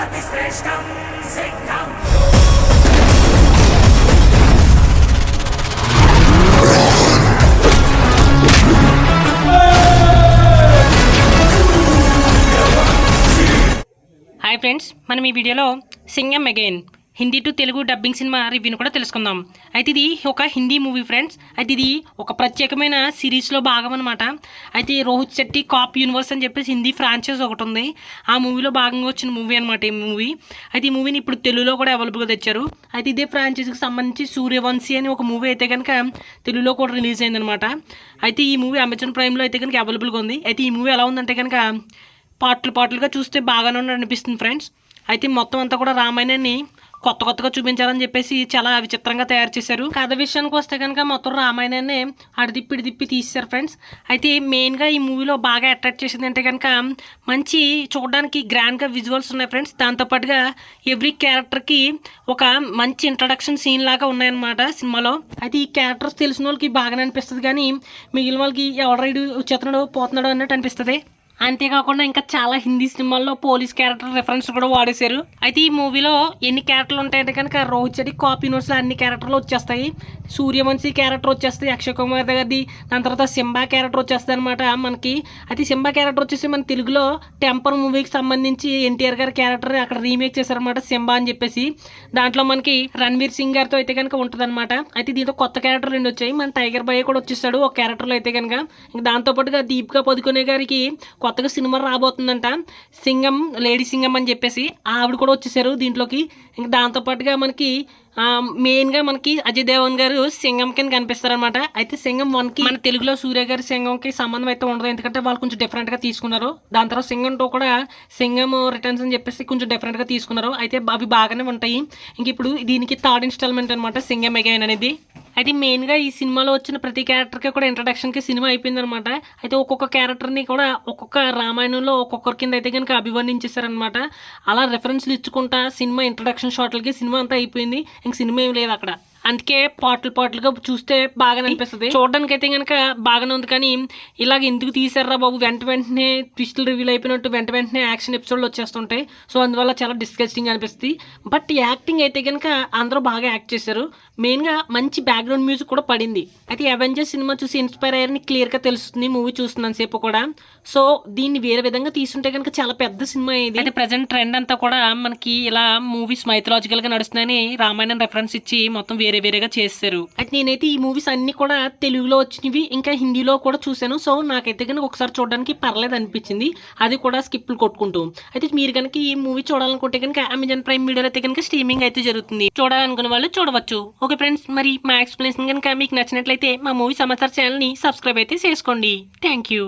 అతిశ్రేష్టం సింహం. Hi friends, మనం ఈ వీడియోలో Singham again Hindi to Telugu dubbing cinema రివ్యూను కూడా తెలుసుకుందాం. అయితే ఇది ఒక హిందీ మూవీ ఫ్రెండ్స్. అయితే ఇది ఒక ప్రత్యేకమైన సిరీస్లో భాగం అనమాట. అయితే రోహిత్ శెట్టి కాప్ యూనివర్స్ అని చెప్పేసి హిందీ ఫ్రాంచైజ్ ఒకటి ఉంది. ఆ మూవీలో భాగంగా వచ్చిన మూవీ అనమాట ఈ మూవీ. అయితే ఈ మూవీని ఇప్పుడు తెలుగులో కూడా అవైలబుల్గా తెచ్చారు. అయితే ఇదే ఫ్రాంచైజీకి సంబంధించి సూర్యవంశీ అని ఒక మూవీ అయితే కనుక తెలుగులో కూడా రిలీజ్ అయిందనమాట. అయితే ఈ మూవీ అమెజాన్ ప్రైమ్లో అయితే కనుక అవైలబుల్గా ఉంది. అయితే ఈ మూవీ ఎలా ఉందంటే కనుక పాటలుగా చూస్తే బాగానే అనిపిస్తుంది ఫ్రెండ్స్. అయితే మొత్తం అంతా కూడా రామాయణాన్ని కొత్తగా చూపించాలని చెప్పేసి చాలా విచిత్రంగా తయారు చేశారు. కథ విషయానికి వస్తే కనుక మొత్తం రామాయణాన్ని అడిదిప్పి తీశారు ఫ్రెండ్స్. అయితే మెయిన్గా ఈ మూవీలో బాగా అట్రాక్ట్ చేసింది అంటే కనుక మంచి చూడడానికి గ్రాండ్గా విజువల్స్ ఉన్నాయి ఫ్రెండ్స్. దాంతోపాటుగా ఎవ్రీ క్యారెక్టర్కి ఒక మంచి ఇంట్రడక్షన్ సీన్ లాగా ఉన్నాయన్నమాట సినిమాలో. అయితే ఈ క్యారెక్టర్స్ తెలిసిన వాళ్ళకి బాగానే అనిపిస్తుంది, కానీ మిగిలిన వాళ్ళకి ఎవరైడు వచ్చేస్తున్నాడో పోతున్నాడో అన్నట్టు అనిపిస్తుంది. అంతేకాకుండా ఇంకా చాలా హిందీ సినిమాల్లో పోలీస్ క్యారెక్టర్ రెఫరెన్స్ కూడా వాడేశారు. అయితే ఈ మూవీలో ఎన్ని క్యారెక్టర్లు ఉంటాయంటే కనుక రోహిత్ శెట్టి కాపీ యూనివర్స్లో అన్ని క్యారెక్టర్లు వచ్చేస్తాయి. సూర్యవంశీ క్యారెక్టర్ వచ్చేస్తాయి, అక్షయ్ కుమార్ గారిది. దాని తర్వాత సింబా క్యారెక్టర్ వచ్చేస్తుంది అనమాట మనకి. అయితే సింబా క్యారెక్టర్ వచ్చేసి మన తెలుగులో టెంపర్ మూవీకి సంబంధించి ఎన్టీఆర్ గారి క్యారెక్టర్ అక్కడ రీమేక్ చేశారనమాట సింబా అని చెప్పేసి. దాంట్లో మనకి రణ్వీర్ సింగ్ గారితో అయితే కనుక ఉంటుంది అనమాట. అయితే దీంట్లో కొత్త క్యారెక్టర్ 2 వచ్చాయి. మన టైగర్ బాయ్ కూడా వచ్చేస్తాడు ఒక క్యారెక్టర్లో అయితే కనుక. దాంతోపాటుగా దీపికా పదుకొనే గారికి కొత్తగా సినిమా రాబోతుందంట, సింగం లేడీ సింగం అని చెప్పేసి. ఆవిడ కూడా వచ్చేసారు దీంట్లోకి. ఇంకా దాంతోపాటుగా మనకి మెయిన్గా మనకి అజయ్ దేవన్ గారు సింగం కింద కనిపిస్తారనమాట. అయితే సింగం 1కి మన తెలుగులో సూర్య గారి సింగంకి సంబంధం అయితే ఉండదు, ఎందుకంటే వాళ్ళు కొంచెం డిఫరెంట్గా తీసుకున్నారు. దాని తర్వాత సింగం 2 కూడా సింగం రిటర్న్స్ అని చెప్పేసి కొంచెం డిఫరెంట్గా తీసుకున్నారు. అయితే అవి బాగానే ఉంటాయి. ఇంక ఇప్పుడు దీనికి 3rd ఇన్స్టాల్మెంట్ అనమాట సింగం అగైన్ అనేది. అయితే మెయిన్గా ఈ సినిమాలో వచ్చిన ప్రతి క్యారెక్టర్కి కూడా ఇంట్రడక్షన్కి సినిమా అయిపోయింది అనమాట. అయితే ఒక్కొక్క క్యారెక్టర్ని కూడా ఒక్కొక్క రామాయణంలో ఒక్కొక్కరి కింద అయితే కనుక అభివర్ణించేశారనమాట. అలా రెఫరెన్స్లు ఇచ్చుకుంటా సినిమా ఇంట్రడక్షన్ షాట్లకి సినిమా అంతా అయిపోయింది. ఇంక సినిమా ఏం లేదు అక్కడ. అందుకే పాటలుగా చూస్తే బాగానే అనిపిస్తుంది. చూడడానికి అయితే కనుక బాగానే ఉంది, కానీ ఇలాగ ఎందుకు తీసారా బాబు, వెంటనే ట్విస్టులు రివీల్ అయిపోయినట్టు వెంటనే యాక్షన్ ఎపిసోడ్లు వచ్చేస్తుంటాయి. సో అందువల్ల చాలా డిస్కస్టింగ్ అనిపిస్తుంది. బట్ యాక్టింగ్ అయితే కనుక అందరూ బాగా యాక్ట్ చేశారు. మెయిన్గా మంచి బ్యాక్గ్రౌండ్ మ్యూజిక్ కూడా పడింది. అయితే అవెంజర్స్ సినిమా చూసి ఇన్స్పైర్ అయ్యారని క్లియర్గా తెలుస్తుంది మూవీ చూస్తున్నాను సేపు కూడా. సో దీన్ని వేరే విధంగా తీసుంటే కనుక చాలా పెద్ద సినిమా ఇది. అయితే ప్రజెంట్ ట్రెండ్ అంతా కూడా మనకి ఇలా మూవీస్ మైథలాజికల్గా నడుస్తున్నాయని రామాయణం రెఫరెన్స్ ఇచ్చి మొత్తం వేరేగా చేస్తారు. అయితే నేనైతే ఈ మూవీస్ అన్ని కూడా తెలుగులో వచ్చినవి ఇంకా హిందీలో కూడా చూశాను. సో నాకైతే కనుక ఒకసారి చూడడానికి పర్లేదు అనిపించింది, అది కూడా స్కిప్లు కొట్టుకుంటూ. అయితే మీరు కనుక ఈ మూవీ చూడాలనుకుంటే కనుక అమెజాన్ ప్రైమ్ వీడియోలో అయితే కనుక స్ట్రీమింగ్ అయితే జరుగుతుంది. చూడాలనుకున్న వాళ్ళు చూడవచ్చు. ఓకే ఫ్రెండ్స్, మరి మా ఎక్స్ప్లెనేషన్ కనుక మీకు నచ్చినట్లయితే మా మూవీ సమాచార ఛానల్ని సబ్స్క్రైబ్ అయితే చేసుకోండి. Thank you.